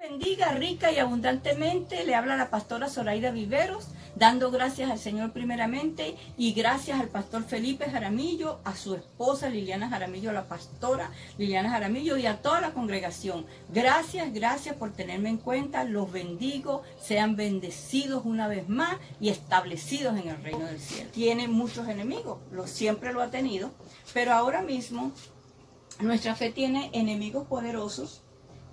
Bendiga rica y abundantemente, le habla la pastora Zoraida Viveros, dando gracias al Señor primeramente y gracias al pastor Felipe Jaramillo, a su esposa Liliana Jaramillo, la pastora Liliana Jaramillo y a toda la congregación. Gracias por tenerme en cuenta, los bendigo, sean bendecidos una vez más y establecidos en el reino del cielo. Tiene muchos enemigos, siempre lo ha tenido, pero ahora mismo nuestra fe tiene enemigos poderosos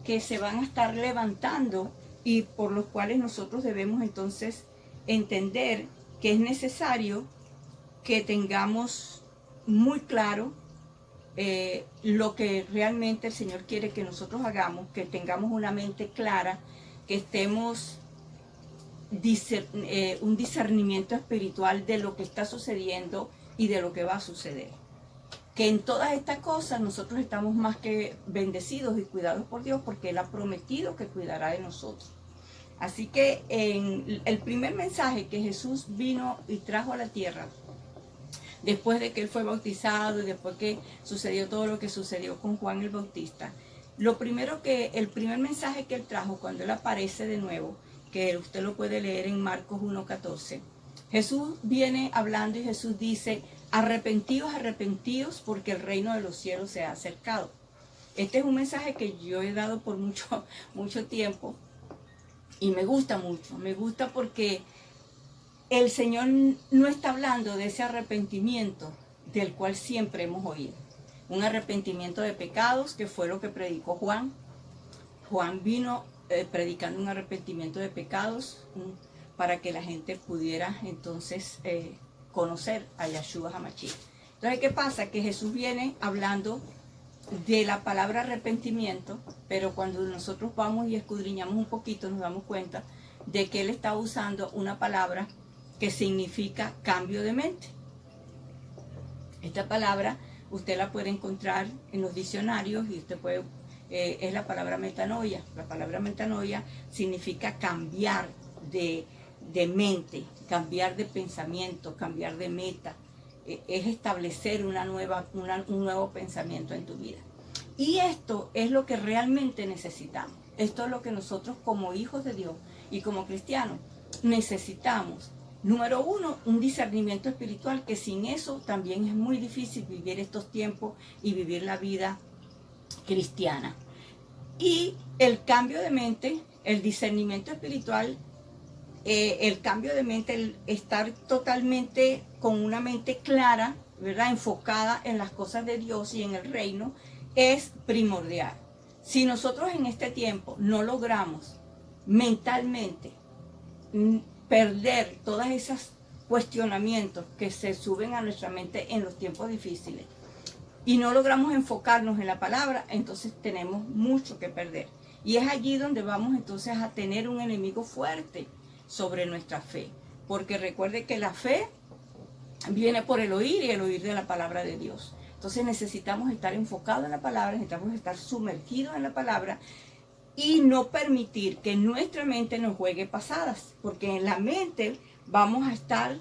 que se van a estar levantando y por los cuales nosotros debemos entonces entender que es necesario que tengamos muy claro lo que realmente el Señor quiere que nosotros hagamos, que tengamos una mente clara, que estemos un discernimiento espiritual de lo que está sucediendo y de lo que va a suceder. Que en todas estas cosas nosotros estamos más que bendecidos y cuidados por Dios porque Él ha prometido que cuidará de nosotros. Así que en el primer mensaje que Jesús vino y trajo a la tierra, después de que Él fue bautizado y después que sucedió todo lo que sucedió con Juan el Bautista, el primer mensaje que Él trajo cuando Él aparece de nuevo, que usted lo puede leer en Marcos 1:14, Jesús viene hablando y Jesús dice: arrepentíos, arrepentíos, porque el reino de los cielos se ha acercado. Este es un mensaje que yo he dado por mucho tiempo y me gusta mucho. Me gusta porque el Señor no está hablando de ese arrepentimiento del cual siempre hemos oído. Un arrepentimiento de pecados, que fue lo que predicó Juan. Juan vino predicando un arrepentimiento de pecados para que la gente pudiera entonces conocer a Yahshua HaMashiach. Entonces, ¿qué pasa? Que Jesús viene hablando de la palabra arrepentimiento, pero cuando nosotros vamos y escudriñamos un poquito, nos damos cuenta de que Él está usando una palabra que significa cambio de mente. Esta palabra usted la puede encontrar en los diccionarios y usted puede, es la palabra metanoia. La palabra metanoia significa cambiar de mente, cambiar de pensamiento, cambiar de meta, es establecer un nuevo pensamiento en tu vida. Y esto es lo que realmente necesitamos. Esto es lo que nosotros como hijos de Dios y como cristianos necesitamos. Número uno, un discernimiento espiritual, que sin eso también es muy difícil vivir estos tiempos y vivir la vida cristiana. Y el cambio de mente, el discernimiento espiritual, el cambio de mente, el estar totalmente con una mente clara, ¿verdad?, enfocada en las cosas de Dios y en el reino, es primordial. Si nosotros en este tiempo no logramos mentalmente perder todos esos cuestionamientos que se suben a nuestra mente en los tiempos difíciles y no logramos enfocarnos en la palabra, entonces tenemos mucho que perder. Y es allí donde vamos entonces a tener un enemigo fuerte sobre nuestra fe, porque recuerde que la fe viene por el oír y el oír de la palabra de Dios. Entonces necesitamos estar enfocados en la palabra, necesitamos estar sumergidos en la palabra y no permitir que nuestra mente nos juegue pasadas, porque en la mente vamos a estar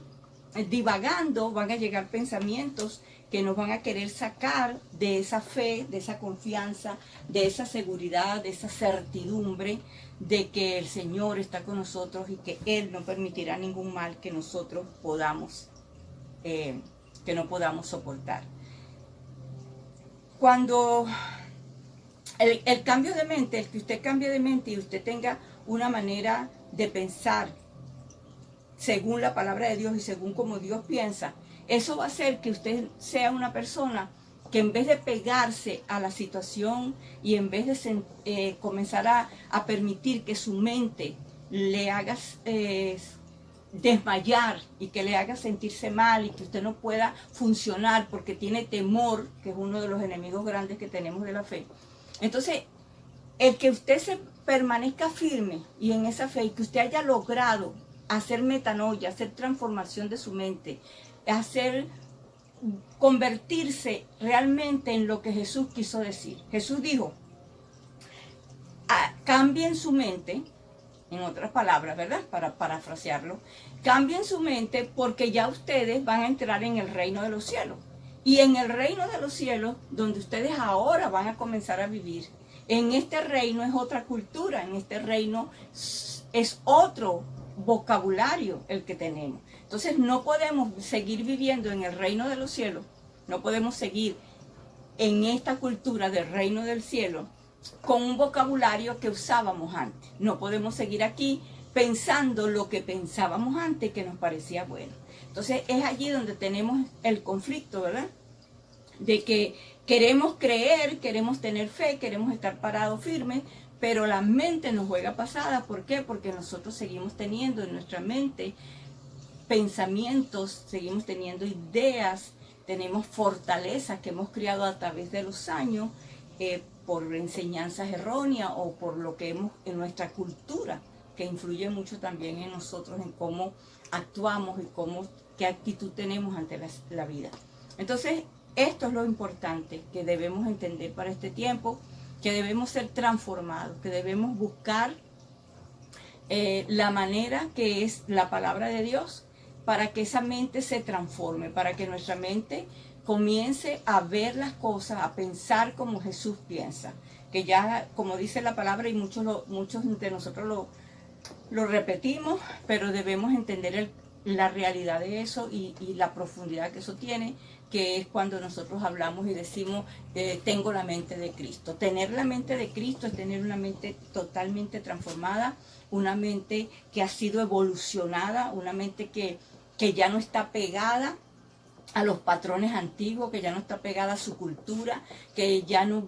divagando, van a llegar pensamientos que nos van a querer sacar de esa fe, de esa confianza, de esa seguridad, de esa certidumbre de que el Señor está con nosotros y que Él no permitirá ningún mal que nosotros no podamos soportar. Cuando el cambio de mente, el que usted cambie de mente y usted tenga una manera de pensar según la palabra de Dios y según como Dios piensa, eso va a hacer que usted sea una persona que en vez de pegarse a la situación y en vez de comenzar a permitir que su mente le haga desmayar y que le haga sentirse mal y que usted no pueda funcionar porque tiene temor, que es uno de los enemigos grandes que tenemos de la fe. Entonces, el que usted se permanezca firme y en esa fe y que usted haya logrado hacer metanoia, hacer transformación de su mente, convertirse realmente en lo que Jesús quiso decir. Jesús dijo: cambien su mente, en otras palabras, ¿verdad?, para parafrasearlo, cambien su mente porque ya ustedes van a entrar en el reino de los cielos. Y en el reino de los cielos, donde ustedes ahora van a comenzar a vivir, En este reino es otra cultura, en este reino es otro vocabulario el que tenemos. Entonces no podemos seguir viviendo en el reino de los cielos, no podemos seguir en esta cultura del reino del cielo con un vocabulario que usábamos antes. No podemos seguir aquí pensando lo que pensábamos antes que nos parecía bueno. Entonces es allí donde tenemos el conflicto, ¿verdad? De que queremos creer, queremos tener fe, queremos estar parados firmes, pero la mente nos juega pasada. ¿Por qué? Porque nosotros seguimos teniendo en nuestra mente pensamientos, seguimos teniendo ideas, tenemos fortalezas que hemos criado a través de los años por enseñanzas erróneas o por lo que hemos en nuestra cultura, que influye mucho también en nosotros, en cómo actuamos y qué actitud tenemos ante la vida. Entonces, esto es lo importante que debemos entender para este tiempo, que debemos ser transformados, que debemos buscar la manera que es la palabra de Dios para que esa mente se transforme, para que nuestra mente comience a ver las cosas, a pensar como Jesús piensa. Que ya, como dice la palabra, y muchos de nosotros lo repetimos, pero debemos entender la realidad de eso y la profundidad que eso tiene, que es cuando nosotros hablamos y decimos, tengo la mente de Cristo. Tener la mente de Cristo es tener una mente totalmente transformada, una mente que ha sido evolucionada, una mente que ya no está pegada a los patrones antiguos, que ya no está pegada a su cultura, que ya no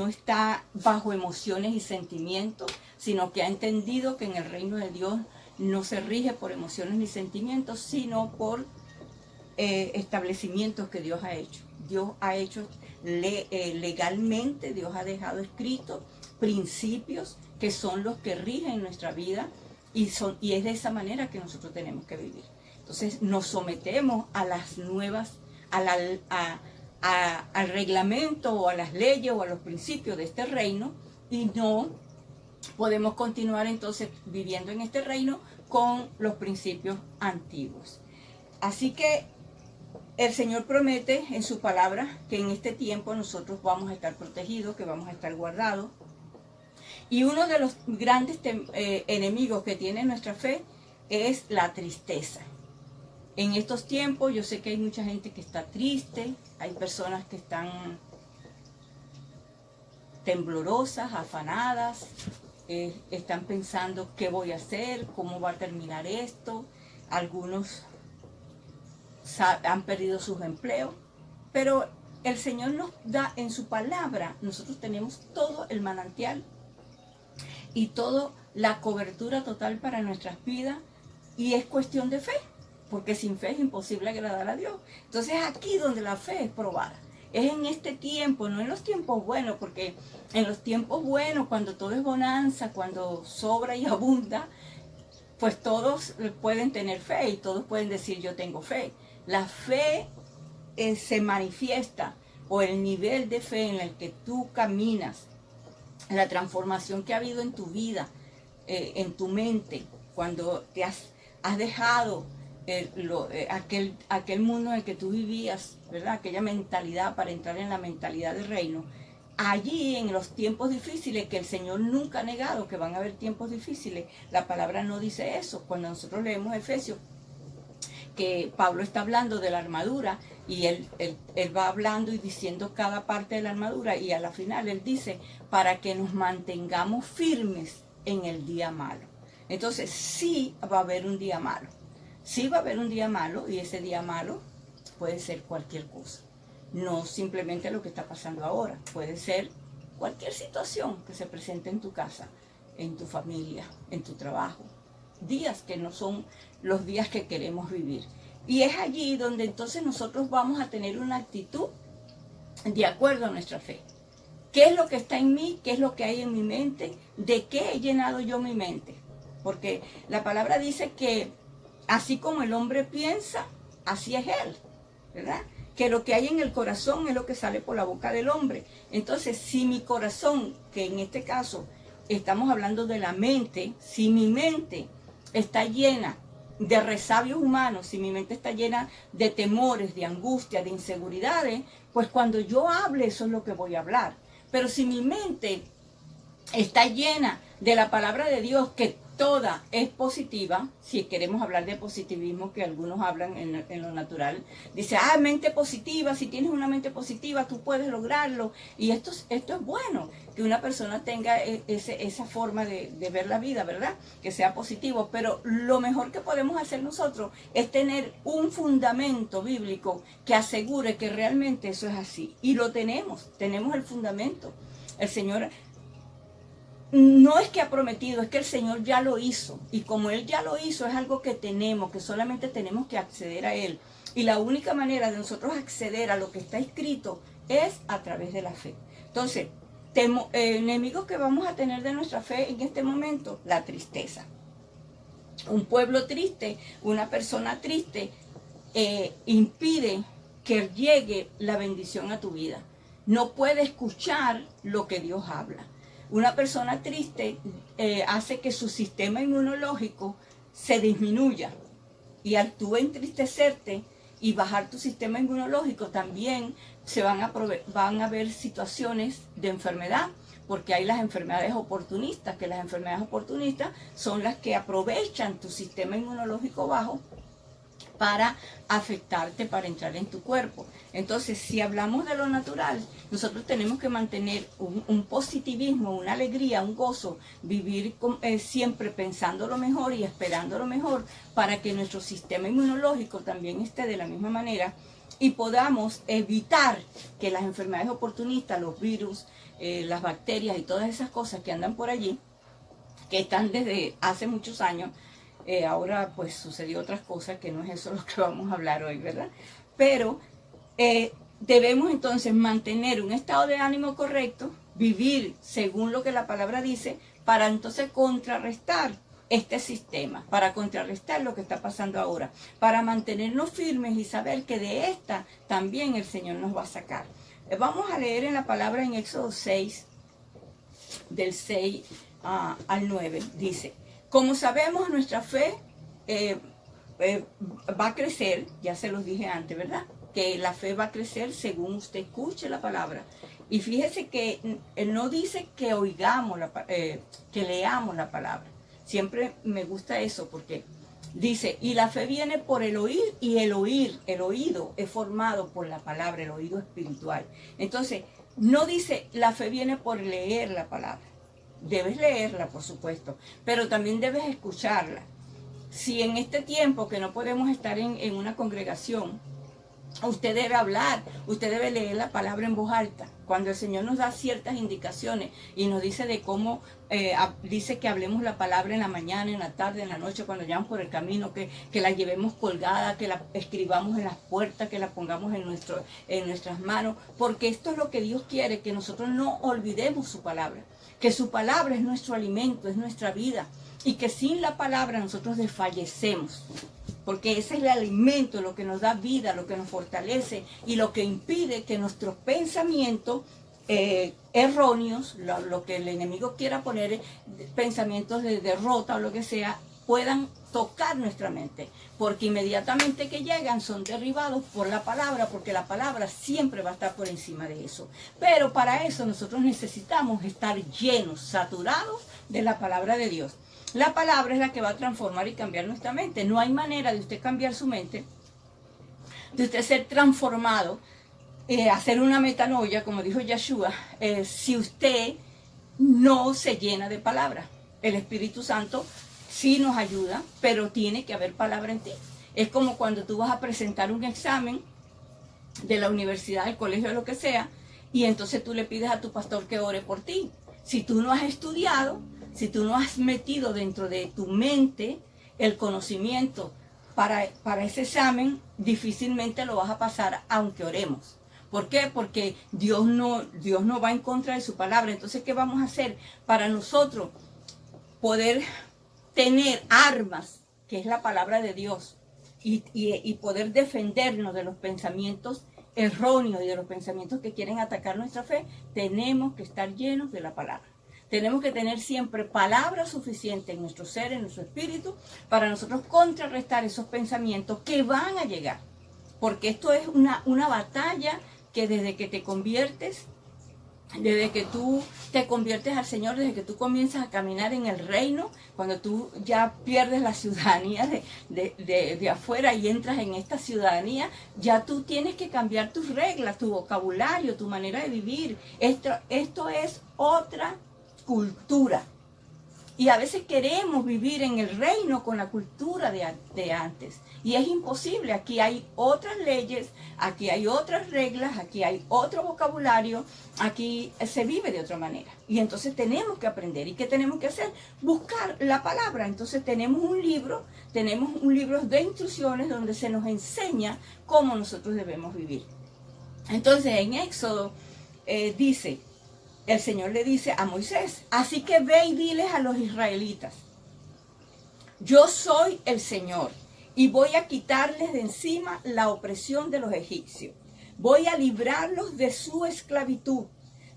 está bajo emociones y sentimientos, sino que ha entendido que en el reino de Dios no se rige por emociones ni sentimientos, sino por establecimientos que Dios ha hecho. Dios ha hecho legalmente, Dios ha dejado escritos principios que son los que rigen nuestra vida y es de esa manera que nosotros tenemos que vivir. Entonces nos sometemos a las nuevas, al reglamento o a las leyes o a los principios de este reino y no podemos continuar entonces viviendo en este reino con los principios antiguos. Así que el Señor promete en su palabra que en este tiempo nosotros vamos a estar protegidos, que vamos a estar guardados. Y uno de los grandes enemigos que tiene nuestra fe es la tristeza. En estos tiempos yo sé que hay mucha gente que está triste, hay personas que están temblorosas, afanadas, están pensando qué voy a hacer, cómo va a terminar esto. Algunos han perdido sus empleos, pero el Señor nos da en su palabra, nosotros tenemos todo el manantial y toda la cobertura total para nuestras vidas y es cuestión de fe. Porque sin fe es imposible agradar a Dios. Entonces aquí donde la fe es probada. Es en este tiempo, no en los tiempos buenos, porque en los tiempos buenos, cuando todo es bonanza, cuando sobra y abunda, pues todos pueden tener fe y todos pueden decir yo tengo fe. La fe se manifiesta, o el nivel de fe en el que tú caminas, la transformación que ha habido en tu vida, en tu mente, cuando te has dejado aquel mundo en el que tú vivías, ¿verdad? Aquella mentalidad para entrar en la mentalidad del reino. Allí en los tiempos difíciles, que el Señor nunca ha negado que van a haber tiempos difíciles, la palabra no dice eso. Cuando nosotros leemos Efesios, que Pablo está hablando de la armadura y él va hablando y diciendo cada parte de la armadura y a la final él dice para que nos mantengamos firmes en el día malo. Entonces sí va a haber un día malo. Sí va a haber un día malo y ese día malo puede ser cualquier cosa. No simplemente lo que está pasando ahora. Puede ser cualquier situación que se presente en tu casa, en tu familia, en tu trabajo. Días que no son los días que queremos vivir. Y es allí donde entonces nosotros vamos a tener una actitud de acuerdo a nuestra fe. ¿Qué es lo que está en mí? ¿Qué es lo que hay en mi mente? ¿De qué he llenado yo mi mente? Porque la palabra dice que así como el hombre piensa, así es él, ¿verdad? Que lo que hay en el corazón es lo que sale por la boca del hombre. Entonces, si mi corazón, que en este caso estamos hablando de la mente, si mi mente está llena de resabios humanos, si mi mente está llena de temores, de angustia, de inseguridades, pues cuando yo hable eso es lo que voy a hablar. Pero si mi mente está llena de la palabra de Dios, que toda es positiva, si queremos hablar de positivismo, que algunos hablan en lo natural, dice, mente positiva, si tienes una mente positiva, tú puedes lograrlo, y esto es bueno, que una persona tenga esa forma de ver la vida, ¿verdad? Que sea positivo, pero lo mejor que podemos hacer nosotros es tener un fundamento bíblico que asegure que realmente eso es así, y lo tenemos el fundamento. El Señor no es que ha prometido, es que el Señor ya lo hizo. Y como Él ya lo hizo, es algo que tenemos, que solamente tenemos que acceder a Él. Y la única manera de nosotros acceder a lo que está escrito es a través de la fe. Entonces, enemigos que vamos a tener de nuestra fe en este momento, la tristeza. Un pueblo triste, una persona triste, impide que llegue la bendición a tu vida. No puede escuchar lo que Dios habla. Una persona triste hace que su sistema inmunológico se disminuya, y al tú entristecerte y bajar tu sistema inmunológico, también van a haber situaciones de enfermedad, porque hay las enfermedades oportunistas, que las enfermedades oportunistas son las que aprovechan tu sistema inmunológico bajo para afectarte, para entrar en tu cuerpo. Entonces, si hablamos de lo natural, nosotros tenemos que mantener un positivismo, una alegría, un gozo, vivir siempre pensando lo mejor y esperando lo mejor, para que nuestro sistema inmunológico también esté de la misma manera y podamos evitar que las enfermedades oportunistas, los virus, las bacterias y todas esas cosas que andan por allí, que están desde hace muchos años. Ahora pues sucedió otras cosas que no es eso lo que vamos a hablar hoy, ¿verdad? Pero debemos entonces mantener un estado de ánimo correcto, vivir según lo que la palabra dice, para entonces contrarrestar este sistema, para contrarrestar lo que está pasando ahora, para mantenernos firmes y saber que de esta también el Señor nos va a sacar. Vamos a leer en la palabra en Éxodo 6, del 6 al 9, dice: como sabemos, nuestra fe va a crecer, ya se los dije antes, ¿verdad? Que la fe va a crecer según usted escuche la palabra. Y fíjese que no dice que oigamos, que leamos la palabra. Siempre me gusta eso, porque dice, y la fe viene por el oír, y el oído es formado por la palabra, el oído espiritual. Entonces, no dice, la fe viene por leer la palabra. Debes leerla, por supuesto, pero también debes escucharla. Si en este tiempo que no podemos estar en una congregación, usted debe hablar, usted debe leer la palabra en voz alta. Cuando el Señor nos da ciertas indicaciones y nos dice de cómo, dice que hablemos la palabra en la mañana, en la tarde, en la noche, cuando vayamos por el camino, que la llevemos colgada, que la escribamos en las puertas, que la pongamos en nuestras manos, porque esto es lo que Dios quiere, que nosotros no olvidemos su palabra, que su palabra es nuestro alimento, es nuestra vida, y que sin la palabra nosotros desfallecemos. Porque ese es el alimento, lo que nos da vida, lo que nos fortalece y lo que impide que nuestros pensamientos erróneos, lo que el enemigo quiera poner, pensamientos de derrota o lo que sea, puedan tocar nuestra mente. Porque inmediatamente que llegan son derribados por la palabra, porque la palabra siempre va a estar por encima de eso. Pero para eso nosotros necesitamos estar llenos, saturados de la palabra de Dios. La palabra es la que va a transformar y cambiar nuestra mente. No hay manera de usted cambiar su mente, de usted ser transformado, hacer una metanoia, como dijo Yeshua, si usted no se llena de palabra. El Espíritu Santo sí nos ayuda, pero tiene que haber palabra en ti. Es como cuando tú vas a presentar un examen de la universidad, del colegio, de lo que sea, y entonces tú le pides a tu pastor que ore por ti. Si tú no has estudiado, si tú no has metido dentro de tu mente el conocimiento para ese examen, difícilmente lo vas a pasar aunque oremos. ¿Por qué? Porque Dios no va en contra de su palabra. Entonces, ¿qué vamos a hacer para nosotros poder tener armas, que es la palabra de Dios, y poder defendernos de los pensamientos erróneos y de los pensamientos que quieren atacar nuestra fe? Tenemos que estar llenos de la palabra. Tenemos que tener siempre palabra suficiente en nuestro ser, en nuestro espíritu, para nosotros contrarrestar esos pensamientos que van a llegar. Porque esto es una batalla que desde que te conviertes Desde que tú te conviertes al Señor, desde que tú comienzas a caminar en el reino, cuando tú ya pierdes la ciudadanía de afuera y entras en esta ciudadanía, ya tú tienes que cambiar tus reglas, tu vocabulario, tu manera de vivir. Esto es otra cultura. Y a veces queremos vivir en el reino con la cultura de antes. Y es imposible. Aquí hay otras leyes, aquí hay otras reglas, aquí hay otro vocabulario, aquí se vive de otra manera. Y entonces tenemos que aprender. ¿Y qué tenemos que hacer? Buscar la palabra. Entonces tenemos un libro de instrucciones donde se nos enseña cómo nosotros debemos vivir. Entonces en Éxodo dice... El Señor le dice a Moisés, así que ve y diles a los israelitas, yo soy el Señor y voy a quitarles de encima la opresión de los egipcios. Voy a librarlos de su esclavitud.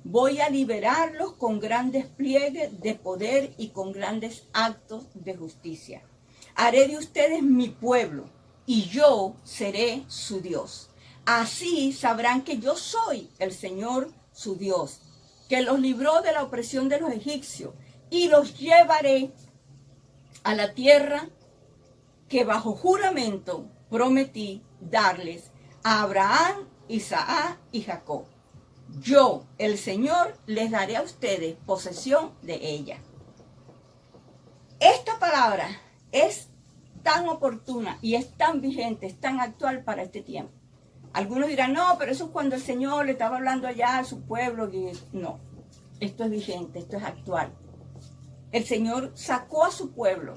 Voy a liberarlos con gran despliegue de poder y con grandes actos de justicia. Haré de ustedes mi pueblo y yo seré su Dios. Así sabrán que yo soy el Señor su Dios, que los libró de la opresión de los egipcios, y los llevaré a la tierra que bajo juramento prometí darles a Abraham, Isaac y Jacob. Yo, el Señor, les daré a ustedes posesión de ella. Esta palabra es tan oportuna y es tan vigente, es tan actual para este tiempo. Algunos dirán, no, pero eso es cuando el Señor le estaba hablando allá a su pueblo. No, esto es vigente, esto es actual. El Señor sacó a su pueblo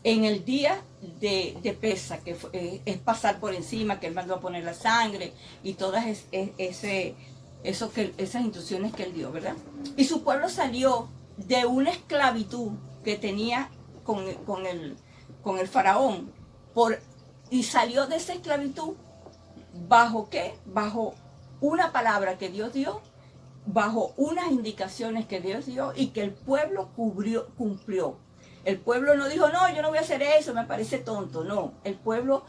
en el día de Pesa, que es pasar por encima, que Él mandó a poner la sangre y todas esas instrucciones que Él dio, ¿verdad? Y su pueblo salió de una esclavitud que tenía con el faraón, y salió de esa esclavitud, ¿bajo qué? Bajo una palabra que Dios dio, bajo unas indicaciones que Dios dio y que el pueblo cumplió. El pueblo no dijo, no, yo no voy a hacer eso, me parece tonto. No, el pueblo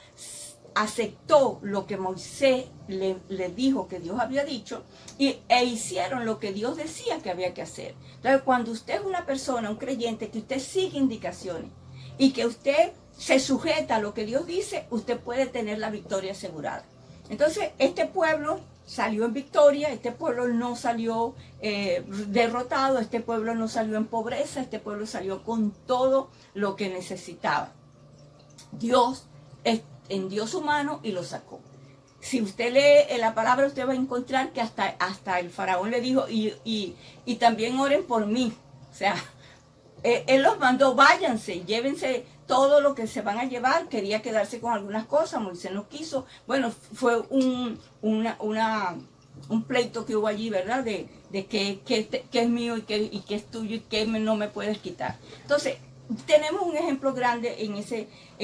aceptó lo que Moisés le dijo que Dios había dicho e hicieron lo que Dios decía que había que hacer. Entonces, cuando usted es una persona, un creyente, que usted sigue indicaciones y que usted se sujeta a lo que Dios dice, usted puede tener la victoria asegurada. Entonces, este pueblo salió en victoria, este pueblo no salió derrotado, este pueblo no salió en pobreza, este pueblo salió con todo lo que necesitaba. Dios envió su mano y lo sacó. Si usted lee la palabra, usted va a encontrar que hasta el faraón le dijo, y también oren por mí. O sea, él los mandó, váyanse, llévense todo lo que se van a llevar. Quería quedarse con algunas cosas, Moisés no quiso. Bueno, fue un pleito que hubo allí, ¿verdad? De qué es mío y qué es tuyo y qué no me puedes quitar. Entonces, tenemos un ejemplo grande en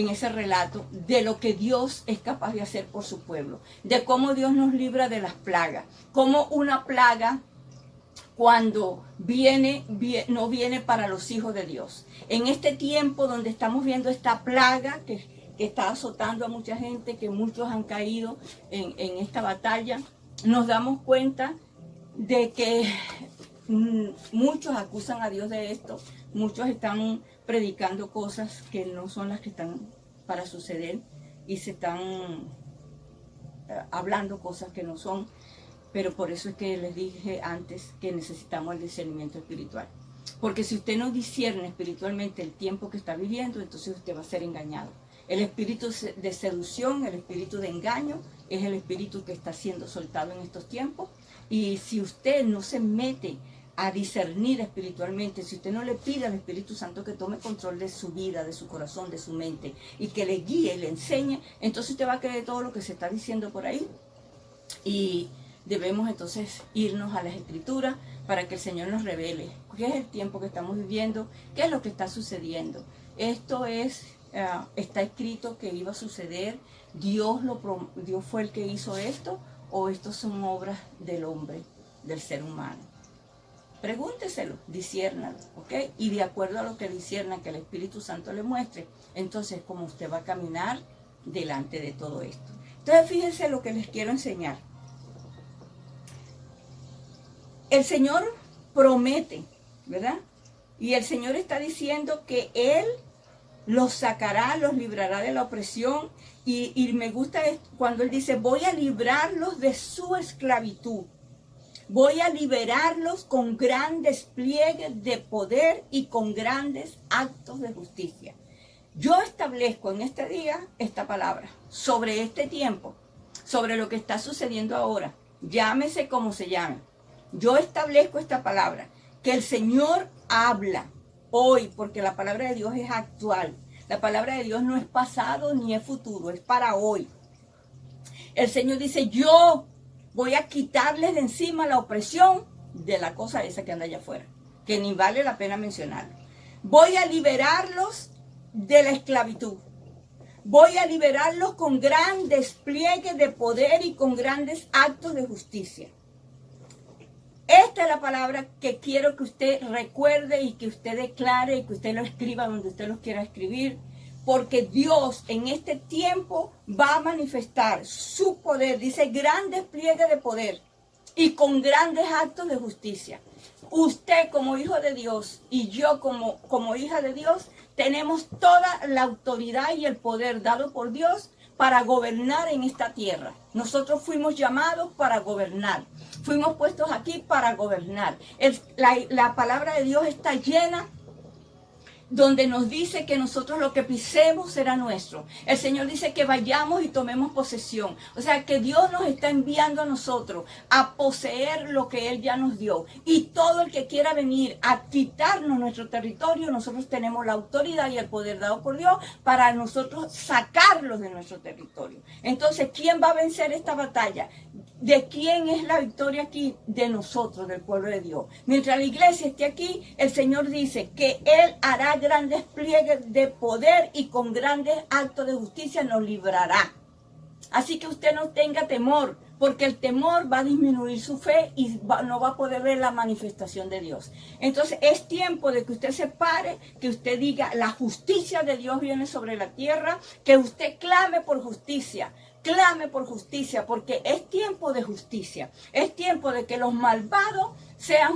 ese relato de lo que Dios es capaz de hacer por su pueblo, de cómo Dios nos libra de las plagas, cómo una plaga, cuando no viene para los hijos de Dios. En este tiempo donde estamos viendo esta plaga que está azotando a mucha gente, que muchos han caído en esta batalla, nos damos cuenta de que muchos acusan a Dios de esto, muchos están predicando cosas que no son las que están para suceder y se están hablando cosas que no son. Pero por eso es que les dije antes que necesitamos el discernimiento espiritual. Porque si usted no discierne espiritualmente el tiempo que está viviendo, entonces usted va a ser engañado. El espíritu de seducción, el espíritu de engaño, es el espíritu que está siendo soltado en estos tiempos. Y si usted no se mete a discernir espiritualmente, si usted no le pide al Espíritu Santo que tome control de su vida, de su corazón, de su mente, y que le guíe y le enseñe, entonces usted va a creer todo lo que se está diciendo por ahí. Y debemos entonces irnos a las Escrituras para que el Señor nos revele qué es el tiempo que estamos viviendo, qué es lo que está sucediendo. Esto está escrito que iba a suceder. Dios fue el que hizo esto, o estos son obras del hombre, del ser humano. Pregúnteselo, disciérnalo, ¿ok? Y de acuerdo a lo que discierna, que el Espíritu Santo le muestre, entonces como usted va a caminar delante de todo esto. Entonces fíjense lo que les quiero enseñar. el Señor promete, ¿verdad? Y el Señor está diciendo que Él los sacará, los librará de la opresión. Y me gusta cuando Él dice, voy a librarlos de su esclavitud. Voy a liberarlos con gran despliegue de poder y con grandes actos de justicia. Yo establezco en este día esta palabra sobre este tiempo, sobre lo que está sucediendo ahora. Llámese como se llame. Yo establezco esta palabra, que el Señor habla hoy, porque la palabra de Dios es actual. La palabra de Dios no es pasado ni es futuro, es para hoy. El Señor dice, yo voy a quitarles de encima la opresión de la cosa esa que anda allá afuera, que ni vale la pena mencionarlo. Voy a liberarlos de la esclavitud. Voy a liberarlos con gran despliegue de poder y con grandes actos de justicia. Esta es la palabra que quiero que usted recuerde y que usted declare y que usted lo escriba donde usted lo quiera escribir, porque Dios en este tiempo va a manifestar su poder, dice gran despliegue de poder y con grandes actos de justicia. Usted como hijo de Dios y yo como hija de Dios tenemos toda la autoridad y el poder dado por Dios para gobernar en esta tierra. Nosotros fuimos llamados para gobernar. Fuimos puestos aquí para gobernar. La palabra de Dios está llena donde nos dice que nosotros lo que pisemos será nuestro. El Señor dice que vayamos y tomemos posesión. O sea, que Dios nos está enviando a nosotros a poseer lo que Él ya nos dio. Y todo el que quiera venir a quitarnos nuestro territorio, nosotros tenemos la autoridad y el poder dado por Dios para nosotros sacarlos de nuestro territorio. Entonces, ¿quién va a vencer esta batalla? ¿De quién es la victoria aquí? De nosotros, del pueblo de Dios. Mientras la iglesia esté aquí, el Señor dice que Él hará gran despliegue de poder y con grandes actos de justicia nos librará. Así que usted no tenga temor, porque el temor va a disminuir su fe y no va a poder ver la manifestación de Dios. Entonces es tiempo de que usted se pare, que usted diga la justicia de Dios viene sobre la tierra, que usted clame por justicia. Clame por justicia, porque es tiempo de justicia. Es tiempo de que los malvados sea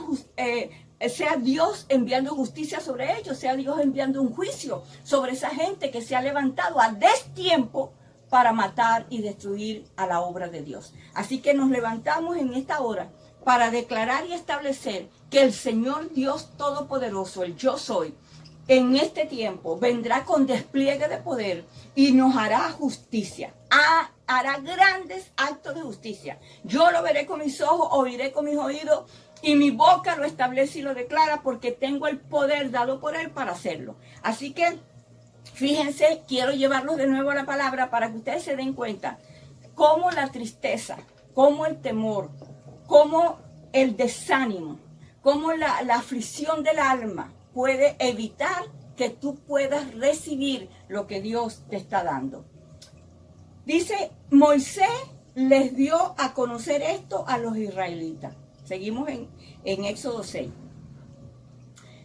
Dios enviando justicia sobre ellos, sea Dios enviando un juicio sobre esa gente que se ha levantado a destiempo para matar y destruir a la obra de Dios. Así que nos levantamos en esta hora para declarar y establecer que el Señor Dios Todopoderoso, el Yo Soy, en este tiempo vendrá con despliegue de poder y nos hará justicia. Hará grandes actos de justicia. Yo lo veré con mis ojos, oiré con mis oídos y mi boca lo establece y lo declara porque tengo el poder dado por Él para hacerlo. Así que, fíjense, quiero llevarlos de nuevo a la palabra para que ustedes se den cuenta cómo la tristeza, cómo el temor, cómo el desánimo, cómo la aflicción del alma puede evitar que tú puedas recibir lo que Dios te está dando. Dice, Moisés les dio a conocer esto a los israelitas. Seguimos en Éxodo 6.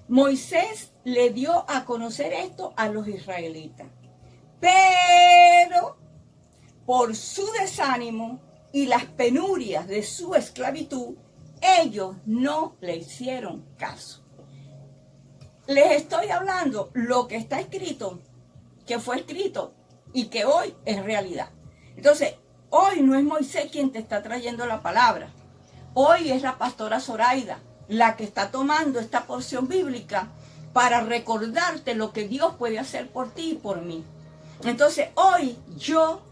Moisés le dio a conocer esto a los israelitas. Pero por su desánimo y las penurias de su esclavitud, ellos no le hicieron caso. Les estoy hablando lo que está escrito, que fue escrito y que hoy es realidad. Entonces, hoy no es Moisés quien te está trayendo la palabra. Hoy es la pastora Zoraida la que está tomando esta porción bíblica para recordarte lo que Dios puede hacer por ti y por mí. Entonces, hoy yo,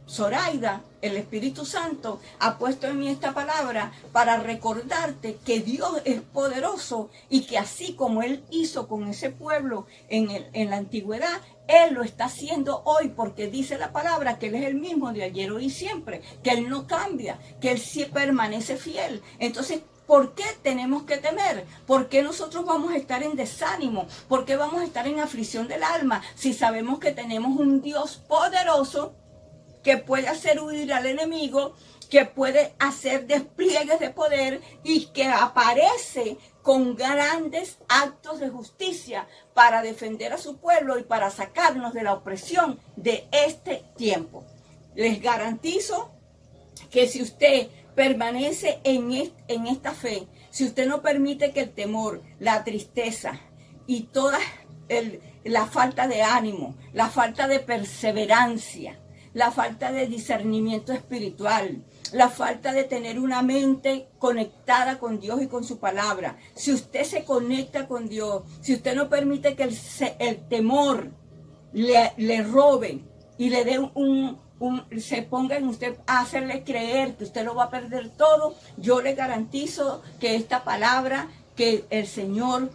Zoraida, el Espíritu Santo ha puesto en mí esta palabra para recordarte que Dios es poderoso y que así como Él hizo con ese pueblo en la antigüedad, Él lo está haciendo hoy, porque dice la palabra que Él es el mismo de ayer, hoy y siempre, que Él no cambia, que Él sí permanece fiel. Entonces, ¿por qué tenemos que temer? ¿Por qué nosotros vamos a estar en desánimo? ¿Por qué vamos a estar en aflicción del alma si sabemos que tenemos un Dios poderoso que puede hacer huir al enemigo, que puede hacer despliegues de poder y que aparece con grandes actos de justicia para defender a su pueblo y para sacarnos de la opresión de este tiempo? Les garantizo que si usted permanece en esta fe, si usted no permite que el temor, la tristeza y toda la falta de ánimo, la falta de perseverancia, la falta de discernimiento espiritual, la falta de tener una mente conectada con Dios y con su palabra, si usted se conecta con Dios, si usted no permite que el temor le robe y le dé se ponga en usted a hacerle creer que usted lo va a perder todo, yo le garantizo que esta palabra que el Señor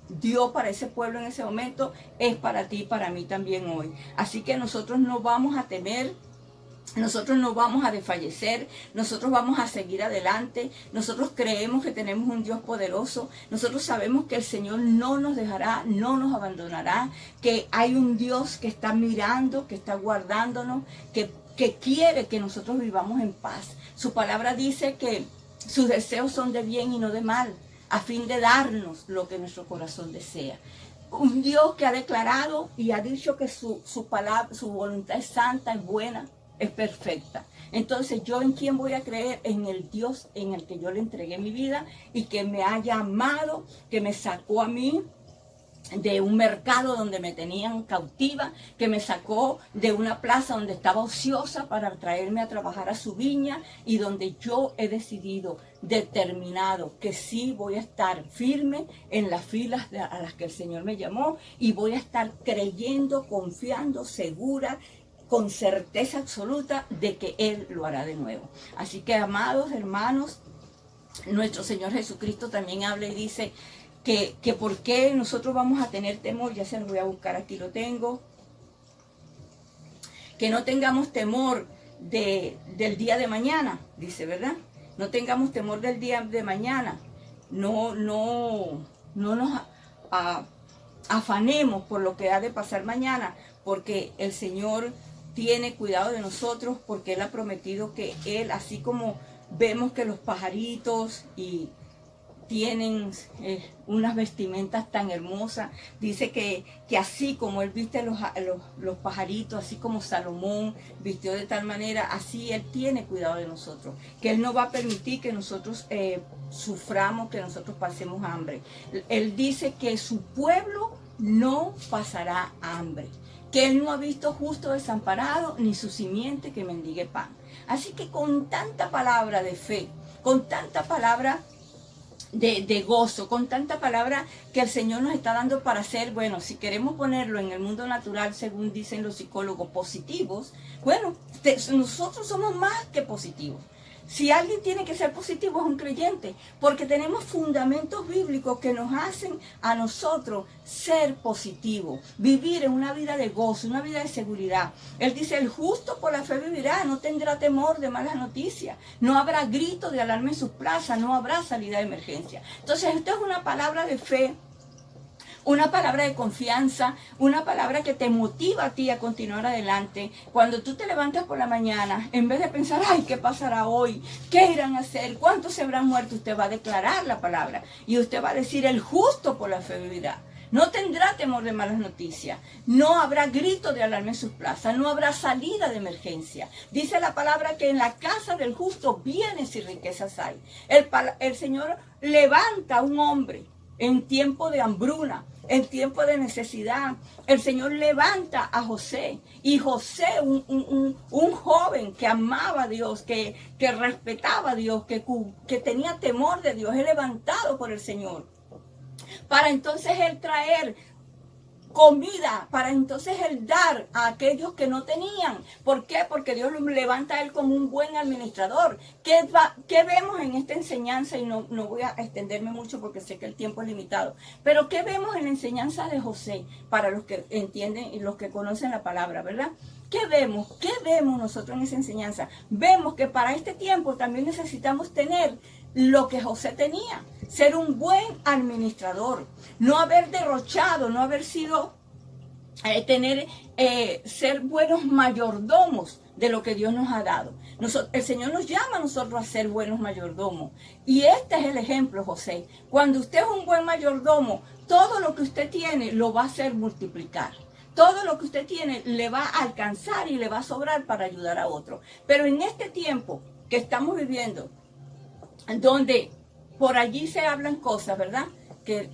dio para ese pueblo en ese momento es para ti y para mí también hoy. Así que nosotros no vamos a temer, nosotros no vamos a desfallecer, nosotros vamos a seguir adelante, nosotros creemos que tenemos un Dios poderoso, nosotros sabemos que el Señor no nos dejará, no nos abandonará, que hay un Dios que está mirando, que está guardándonos, que quiere que nosotros vivamos en paz. Su palabra dice que sus deseos son de bien y no de mal, a fin de darnos lo que nuestro corazón desea. Un Dios que ha declarado y ha dicho que su palabra, su voluntad es santa, es buena, es perfecta. Entonces, ¿yo en quién voy a creer? En el Dios en el que yo le entregué mi vida y que me ha llamado, que me sacó a mí de un mercado donde me tenían cautiva, que me sacó de una plaza donde estaba ociosa para traerme a trabajar a su viña y donde yo he decidido, determinado, que sí voy a estar firme en las filas a las que el Señor me llamó y voy a estar creyendo, confiando, segura, con certeza absoluta de que Él lo hará de nuevo. Así que, amados hermanos, nuestro Señor Jesucristo también habla y dice que por qué nosotros vamos a tener temor. Ya se los voy a buscar, aquí lo tengo. Que no tengamos temor del día de mañana, dice, ¿verdad? No tengamos temor del día de mañana. No nos afanemos por lo que ha de pasar mañana, porque el Señor tiene cuidado de nosotros, porque Él ha prometido que Él, así como vemos que los pajaritos y tienen unas vestimentas tan hermosas, dice que así como Él viste los pajaritos, así como Salomón vistió de tal manera, así Él tiene cuidado de nosotros, que Él no va a permitir que nosotros suframos, que nosotros pasemos hambre. Él dice que su pueblo no pasará hambre, que Él no ha visto justo desamparado, ni su simiente que mendigue pan. Así que con tanta palabra de fe, con tanta palabra de gozo, con tanta palabra que el Señor nos está dando para hacer, bueno, si queremos ponerlo en el mundo natural, según dicen los psicólogos, positivos, bueno, nosotros somos más que positivos. Si alguien tiene que ser positivo es un creyente, porque tenemos fundamentos bíblicos que nos hacen a nosotros ser positivos, vivir en una vida de gozo, una vida de seguridad. Él dice, el justo por la fe vivirá, no tendrá temor de malas noticias, no habrá grito de alarma en sus plazas, no habrá salida de emergencia. Entonces, esto es una palabra de fe, una palabra de confianza, una palabra que te motiva a ti a continuar adelante. Cuando tú te levantas por la mañana, en vez de pensar, ay, ¿qué pasará hoy? ¿Qué irán a hacer? ¿Cuántos se habrán muerto? Usted va a declarar la palabra y usted va a decir, el justo por la fe vivirá. No tendrá temor de malas noticias, no habrá grito de alarma en sus plazas, no habrá salida de emergencia. Dice la palabra que en la casa del justo bienes y riquezas hay. El Señor levanta a un hombre en tiempo de hambruna, en tiempo de necesidad. El Señor levanta a José, y José, un joven que amaba a Dios, que respetaba a Dios, que tenía temor de Dios, es levantado por el Señor para entonces Él traer comida, para entonces Él dar a aquellos que no tenían. ¿Por qué? Porque Dios lo levanta a Él como un buen administrador. ¿Qué vemos en esta enseñanza? Y no voy a extenderme mucho porque sé que el tiempo es limitado. Pero ¿qué vemos en la enseñanza de José? Para los que entienden y los que conocen la palabra, ¿verdad? ¿Qué vemos? ¿Qué vemos nosotros en esa enseñanza? Vemos que para este tiempo también necesitamos tener lo que José tenía, ser un buen administrador, no haber derrochado, no haber sido, ser buenos mayordomos de lo que Dios nos ha dado. El Señor nos llama a nosotros a ser buenos mayordomos. Y este es el ejemplo, José. Cuando usted es un buen mayordomo, todo lo que usted tiene lo va a hacer multiplicar. Todo lo que usted tiene le va a alcanzar y le va a sobrar para ayudar a otro. Pero en este tiempo que estamos viviendo, donde por allí se hablan cosas, ¿verdad? Que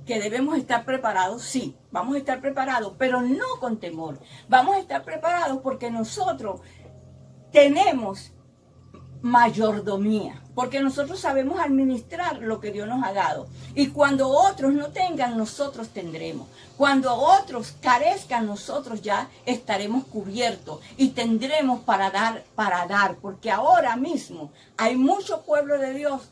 debemos estar preparados, sí, vamos a estar preparados, pero no con temor. Vamos a estar preparados porque nosotros tenemos mayordomía, porque nosotros sabemos administrar lo que Dios nos ha dado. Y cuando otros no tengan, nosotros tendremos. Cuando otros carezcan, nosotros ya estaremos cubiertos y tendremos para dar, porque ahora mismo hay mucho pueblo de Dios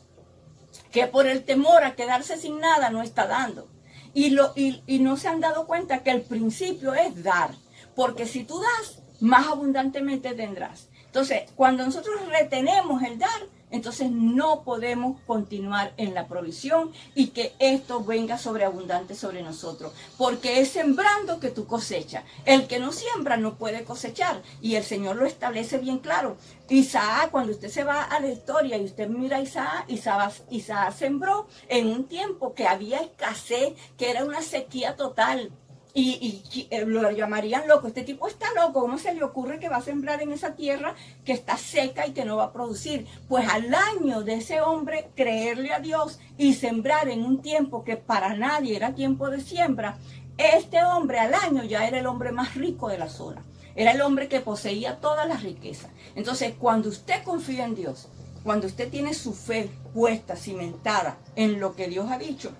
que por el temor a quedarse sin nada no está dando. Y no se han dado cuenta que el principio es dar, porque si tú das, más abundantemente tendrás. Entonces, cuando nosotros retenemos el dar, entonces no podemos continuar en la provisión y que esto venga sobreabundante sobre nosotros. Porque es sembrando que tú cosechas. El que no siembra no puede cosechar. Y el Señor lo establece bien claro. Isaac, cuando usted se va a la historia y usted mira a Isaac sembró en un tiempo que había escasez, que era una sequía total. Y lo llamarían loco. Este tipo está loco. ¿Cómo se le ocurre que va a sembrar en esa tierra que está seca y que no va a producir? Pues al año de ese hombre creerle a Dios y sembrar en un tiempo que para nadie era tiempo de siembra, este hombre al año ya era el hombre más rico de la zona. Era el hombre que poseía todas las riquezas. Entonces, cuando usted confía en Dios, cuando usted tiene su fe puesta, cimentada en lo que Dios ha dicho,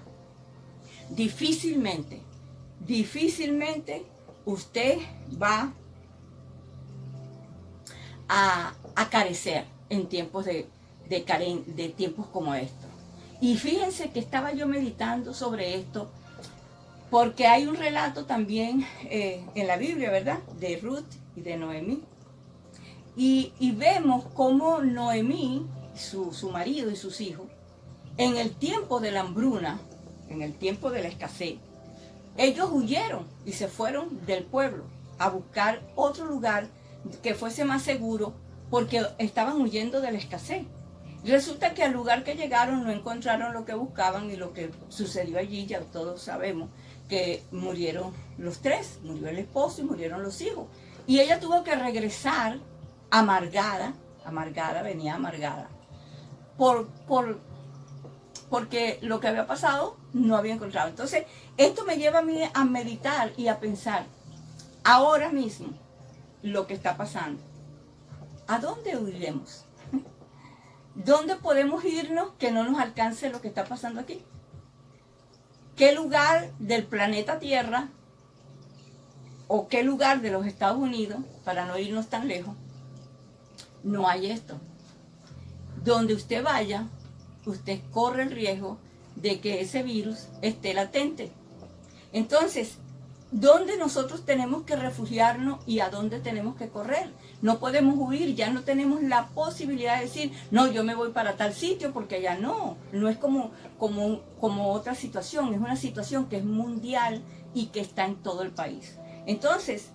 difícilmente usted va a carecer en tiempos de tiempos como estos. Y fíjense que estaba yo meditando sobre esto, porque hay un relato también en la Biblia, ¿verdad? De Ruth y de Noemí. Y vemos cómo Noemí, su marido y sus hijos, en el tiempo de la hambruna, en el tiempo de la escasez, ellos huyeron y se fueron del pueblo a buscar otro lugar que fuese más seguro porque estaban huyendo de la escasez. Resulta que al lugar que llegaron no encontraron lo que buscaban y lo que sucedió allí ya todos sabemos que murieron los tres, murió el esposo y murieron los hijos. Y ella tuvo que regresar amargada, venía amargada, porque lo que había pasado no había encontrado. Entonces, esto me lleva a mí a meditar y a pensar, ahora mismo, lo que está pasando. ¿A dónde huiremos? ¿Dónde podemos irnos que no nos alcance lo que está pasando aquí? ¿Qué lugar del planeta Tierra o qué lugar de los Estados Unidos, para no irnos tan lejos, no hay esto? Donde usted vaya, usted corre el riesgo de que ese virus esté latente. Entonces, ¿dónde nosotros tenemos que refugiarnos y a dónde tenemos que correr? No podemos huir, ya no tenemos la posibilidad de decir, no, yo me voy para tal sitio porque allá no es como otra situación, es una situación que es mundial y que está en todo el país. Entonces,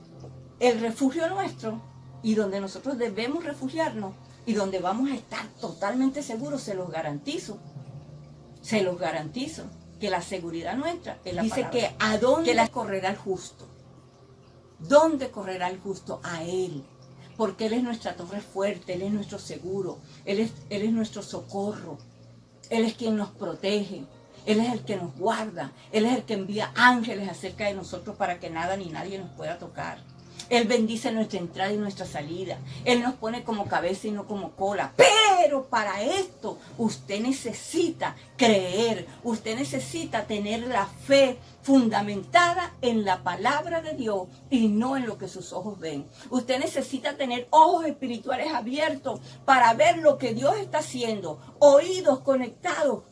el refugio nuestro y donde nosotros debemos refugiarnos y donde vamos a estar totalmente seguros, se los garantizo, que la seguridad nuestra es la palabra. Dice que ¿a dónde correrá el justo? ¿Dónde correrá el justo? A Él. Porque Él es nuestra torre fuerte, Él es nuestro seguro, Él es nuestro socorro, Él es quien nos protege, Él es el que nos guarda, Él es el que envía ángeles acerca de nosotros para que nada ni nadie nos pueda tocar. Él bendice nuestra entrada y nuestra salida. Él nos pone como cabeza y no como cola. Pero para esto usted necesita creer. Usted necesita tener la fe fundamentada en la palabra de Dios y no en lo que sus ojos ven. Usted necesita tener ojos espirituales abiertos para ver lo que Dios está haciendo. Oídos conectados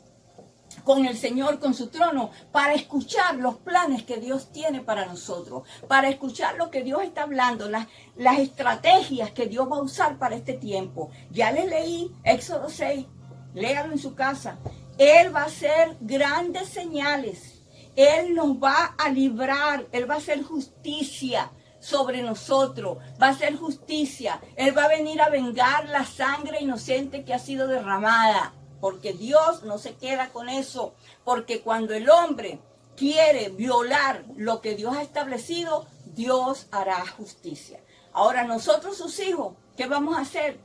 con el Señor, con su trono, para escuchar los planes que Dios tiene para nosotros, para escuchar lo que Dios está hablando, las estrategias que Dios va a usar para este tiempo. Ya les leí Éxodo 6, léalo en su casa. Él va a hacer grandes señales, Él nos va a librar, Él va a hacer justicia sobre nosotros, va a hacer justicia, Él va a venir a vengar la sangre inocente que ha sido derramada. Porque Dios no se queda con eso. Porque cuando el hombre quiere violar lo que Dios ha establecido, Dios hará justicia. Ahora nosotros, sus hijos, ¿qué vamos a hacer?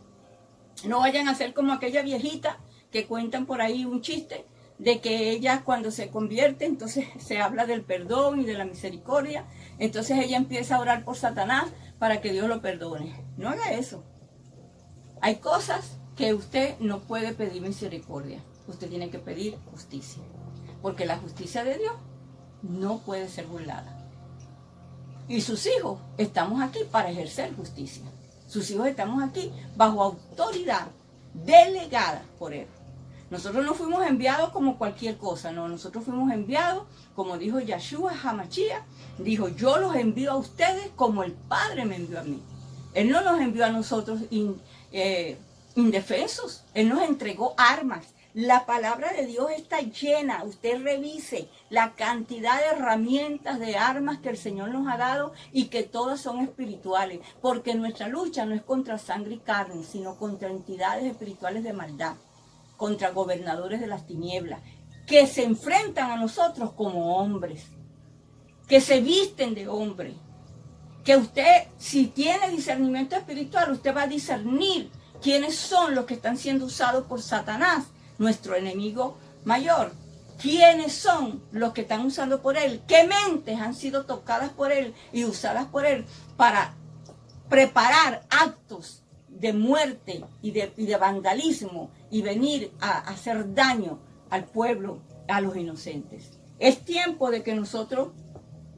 No vayan a ser como aquella viejita que cuentan por ahí un chiste de que ella cuando se convierte, entonces se habla del perdón y de la misericordia. Entonces ella empieza a orar por Satanás para que Dios lo perdone. No haga eso. Hay cosas que usted no puede pedir misericordia. Usted tiene que pedir justicia. Porque la justicia de Dios no puede ser burlada. Y sus hijos estamos aquí para ejercer justicia. Sus hijos estamos aquí bajo autoridad delegada por Él. Nosotros no fuimos enviados como cualquier cosa, no. Nosotros fuimos enviados, como dijo Yahshua HaMashiach, dijo, yo los envío a ustedes como el Padre me envió a mí. Él no nos envió a nosotros indefensos. Él nos entregó armas. La palabra de Dios está llena. Usted revise la cantidad de herramientas, de armas que el Señor nos ha dado y que todas son espirituales. Porque nuestra lucha no es contra sangre y carne, sino contra entidades espirituales de maldad, contra gobernadores de las tinieblas, que se enfrentan a nosotros como hombres, que se visten de hombre. Que usted, si tiene discernimiento espiritual, usted va a discernir quiénes son los que están siendo usados por Satanás, nuestro enemigo mayor. ¿Quiénes son los que están usando por él? ¿Qué mentes han sido tocadas por él y usadas por él para preparar actos de muerte y de vandalismo y venir a hacer daño al pueblo, a los inocentes? Es tiempo de que nosotros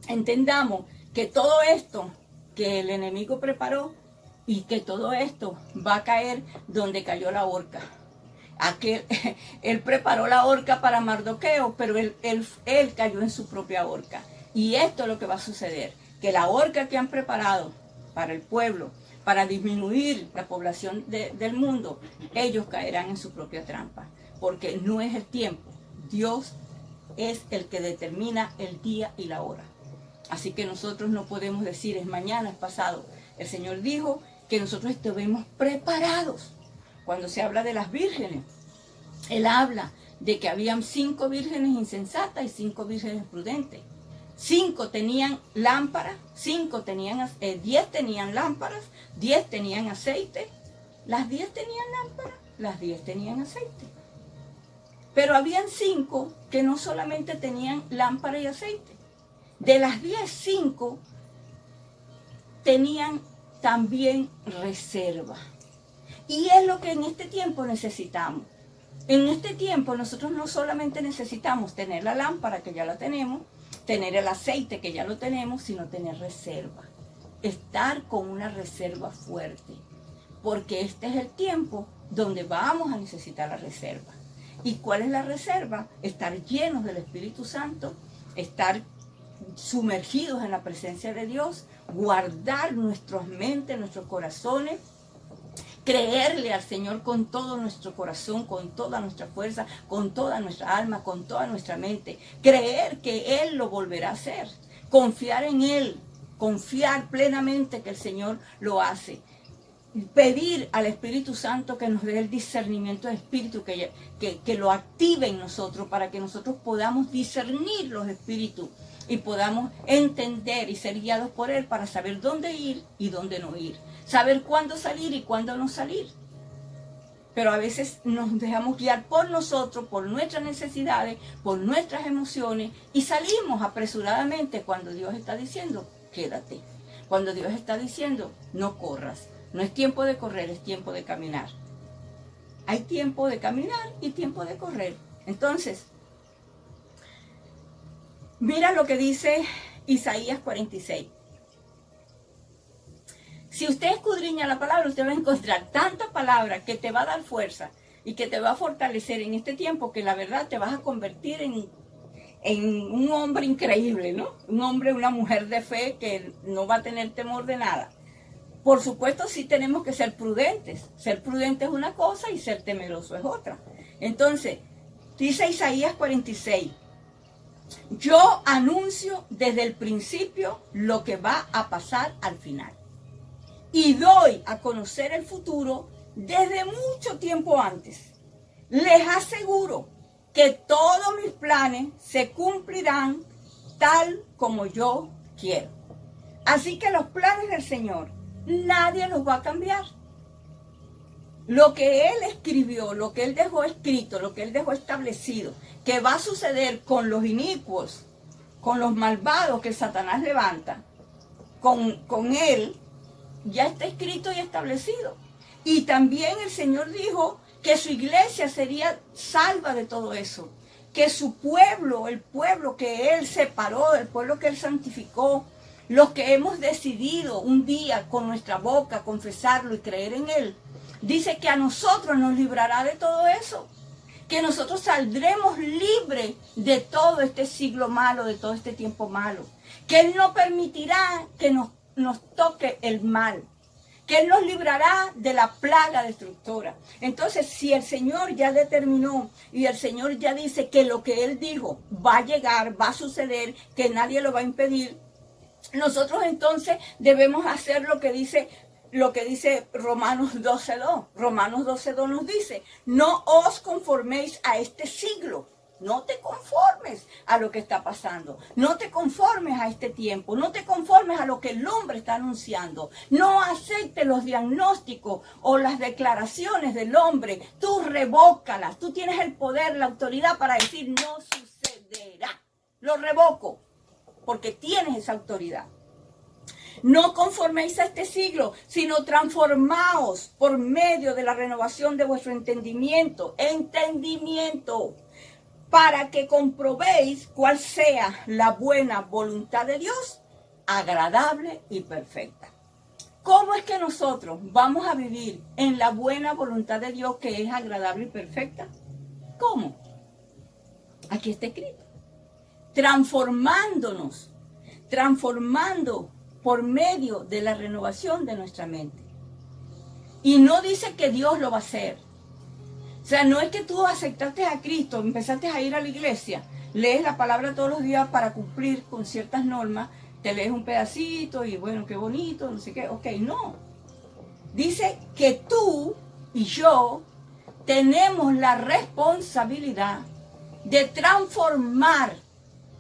entendamos que todo esto que el enemigo preparó y que todo esto va a caer donde cayó la horca. Él preparó la horca para Mardoqueo, pero él cayó en su propia horca. Y esto es lo que va a suceder, que la horca que han preparado para el pueblo, para disminuir la población del mundo, ellos caerán en su propia trampa, porque no es el tiempo. Dios es el que determina el día y la hora. Así que nosotros no podemos decir es mañana, es pasado. El Señor dijo que nosotros estuvimos preparados. Cuando se habla de las vírgenes, Él habla de que habían 5 vírgenes insensatas y 5 vírgenes prudentes. 5 tenían lámparas, 10 tenían lámparas, 10 tenían aceite. Las 10 tenían lámparas, las 10 tenían aceite. Pero habían 5 que no solamente tenían lámpara y aceite. De las 10, 5 tenían también reserva. Y es lo que en este tiempo necesitamos. En este tiempo nosotros no solamente necesitamos tener la lámpara, que ya la tenemos, tener el aceite, que ya lo tenemos, sino tener reserva. Estar con una reserva fuerte. Porque este es el tiempo donde vamos a necesitar la reserva. ¿Y cuál es la reserva? Estar llenos del Espíritu Santo, estar sumergidos en la presencia de Dios, guardar nuestras mentes, nuestros corazones, creerle al Señor con todo nuestro corazón, con toda nuestra fuerza, con toda nuestra alma, con toda nuestra mente, creer que Él lo volverá a hacer, confiar en Él, confiar plenamente que el Señor lo hace. Pedir al Espíritu Santo que nos dé el discernimiento de espíritu, que lo active en nosotros para que nosotros podamos discernir los espíritus y podamos entender y ser guiados por Él para saber dónde ir y dónde no ir. Saber cuándo salir y cuándo no salir. Pero a veces nos dejamos guiar por nosotros, por nuestras necesidades, por nuestras emociones y salimos apresuradamente cuando Dios está diciendo, quédate. Cuando Dios está diciendo, no corras. No es tiempo de correr, es tiempo de caminar. Hay tiempo de caminar y tiempo de correr. Entonces, mira lo que dice Isaías 46. Si usted escudriña la palabra, usted va a encontrar tanta palabra que te va a dar fuerza y que te va a fortalecer en este tiempo, que la verdad te vas a convertir en un hombre increíble, ¿no? Un hombre, una mujer de fe que no va a tener temor de nada. Por supuesto, sí tenemos que ser prudentes. Ser prudente es una cosa y ser temeroso es otra. Entonces, dice Isaías 46. Yo anuncio desde el principio lo que va a pasar al final. Y doy a conocer el futuro desde mucho tiempo antes. Les aseguro que todos mis planes se cumplirán tal como yo quiero. Así que los planes del Señor nadie los va a cambiar. lo que Él escribió, lo que Él dejó escrito, lo que Él dejó establecido, que va a suceder con los inicuos, con los malvados que Satanás levanta, con Él, ya está escrito y establecido. Y también el Señor dijo que su iglesia sería salva de todo eso, que su pueblo, el pueblo que Él separó, el pueblo que Él santificó, los que hemos decidido un día con nuestra boca confesarlo y creer en Él, dice que a nosotros nos librará de todo eso, que nosotros saldremos libres de todo este siglo malo, de todo este tiempo malo, que Él no permitirá que nos toque el mal, que Él nos librará de la plaga destructora. Entonces, si el Señor ya determinó y el Señor ya dice que lo que Él dijo va a llegar, va a suceder, que nadie lo va a impedir, nosotros entonces debemos hacer lo que dice Romanos 12:2. Romanos 12:2 nos dice, no os conforméis a este siglo. No te conformes a lo que está pasando. No te conformes a este tiempo. No te conformes a lo que el hombre está anunciando. No aceptes los diagnósticos o las declaraciones del hombre. Tú revócalas. Tú tienes el poder, la autoridad para decir no sucederá. Lo revoco porque tienes esa autoridad. No conforméis a este siglo, sino transformaos por medio de la renovación de vuestro entendimiento. Entendimiento. Para que comprobéis cuál sea la buena voluntad de Dios, agradable y perfecta. ¿Cómo es que nosotros vamos a vivir en la buena voluntad de Dios que es agradable y perfecta? ¿Cómo? Aquí está escrito. Transformándonos, transformando por medio de la renovación de nuestra mente. Y no dice que Dios lo va a hacer. O sea, no es que tú aceptaste a Cristo, empezaste a ir a la iglesia, lees la palabra todos los días para cumplir con ciertas normas, te lees un pedacito y bueno, qué bonito, no sé qué, ok, no. Dice que tú y yo tenemos la responsabilidad de transformar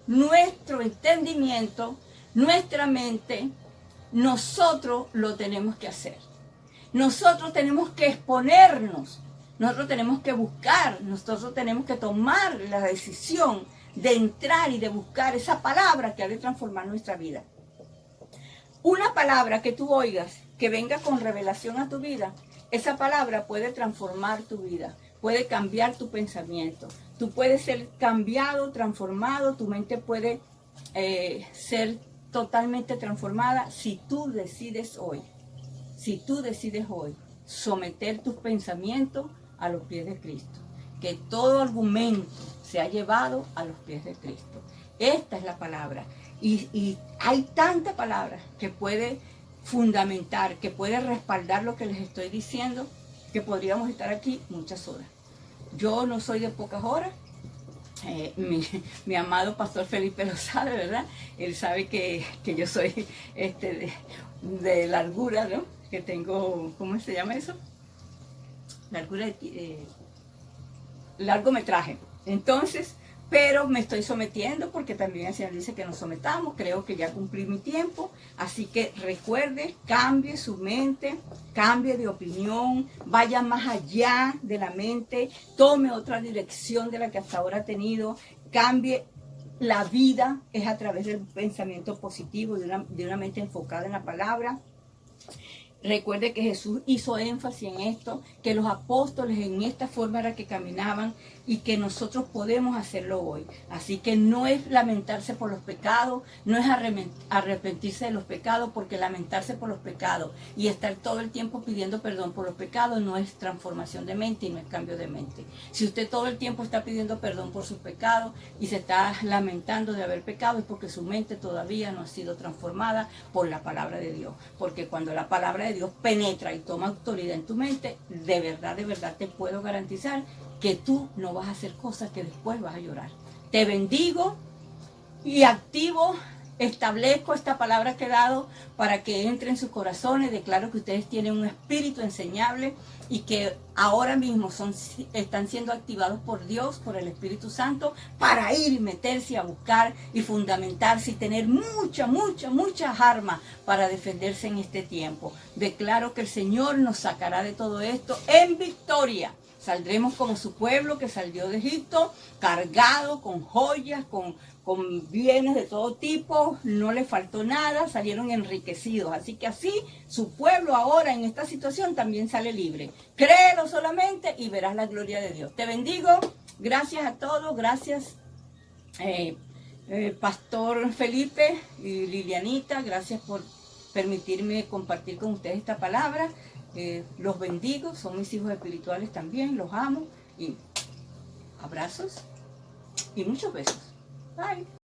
nuestro entendimiento, nuestra mente. Nosotros lo tenemos que hacer. Nosotros tenemos que exponernos. Nosotros tenemos que buscar, nosotros tenemos que tomar la decisión de entrar y de buscar esa palabra que ha de transformar nuestra vida. Una palabra que tú oigas, que venga con revelación a tu vida, esa palabra puede transformar tu vida, puede cambiar tu pensamiento. Tú puedes ser cambiado, transformado, tu mente puede ser totalmente transformada si tú decides hoy. Si tú decides hoy someter tus pensamientos a los pies de Cristo, que todo argumento se ha llevado a los pies de Cristo. Esta es la palabra. Y hay tanta palabra que puede fundamentar, que puede respaldar lo que les estoy diciendo, que podríamos estar aquí muchas horas. Yo no soy de pocas horas. Mi amado pastor Felipe lo sabe, ¿verdad? Él sabe que yo soy de largura, ¿no? Que tengo, ¿cómo se llama eso? Largometraje. Entonces, pero me estoy sometiendo porque también el Señor dice que nos sometamos. Creo que ya cumplí mi tiempo. Así que recuerde, cambie su mente, cambie de opinión, vaya más allá de la mente, tome otra dirección de la que hasta ahora ha tenido, cambie. La vida es a través del pensamiento positivo, de una mente enfocada en la palabra. Recuerde que Jesús hizo énfasis en esto, que los apóstoles en esta forma era que caminaban y que nosotros podemos hacerlo hoy. Así que no es lamentarse por los pecados, no es arrepentirse de los pecados, porque lamentarse por los pecados y estar todo el tiempo pidiendo perdón por los pecados no es transformación de mente y no es cambio de mente. Si usted todo el tiempo está pidiendo perdón por sus pecados y se está lamentando de haber pecado, es porque su mente todavía no ha sido transformada por la palabra de Dios. Porque cuando la palabra de Dios penetra y toma autoridad en tu mente, de verdad te puedo garantizar que tú no vas a hacer cosas que después vas a llorar. Te bendigo y activo establezco esta palabra que he dado para que entre en sus corazones. Declaro que ustedes tienen un espíritu enseñable y que ahora mismo están siendo activados por Dios, por el Espíritu Santo, para ir y meterse a buscar y fundamentarse y tener muchas armas para defenderse en este tiempo. Declaro que el Señor nos sacará de todo esto en victoria. Saldremos como su pueblo que salió de Egipto, cargado con joyas, con bienes de todo tipo, no les faltó nada, salieron enriquecidos. Así que así su pueblo ahora en esta situación también sale libre. Créelo solamente y verás la gloria de Dios. Te bendigo, gracias a todos, gracias Pastor Felipe y Lilianita, gracias por permitirme compartir con ustedes esta palabra. Los bendigo, son mis hijos espirituales también, los amo y abrazos y muchos besos. Bye.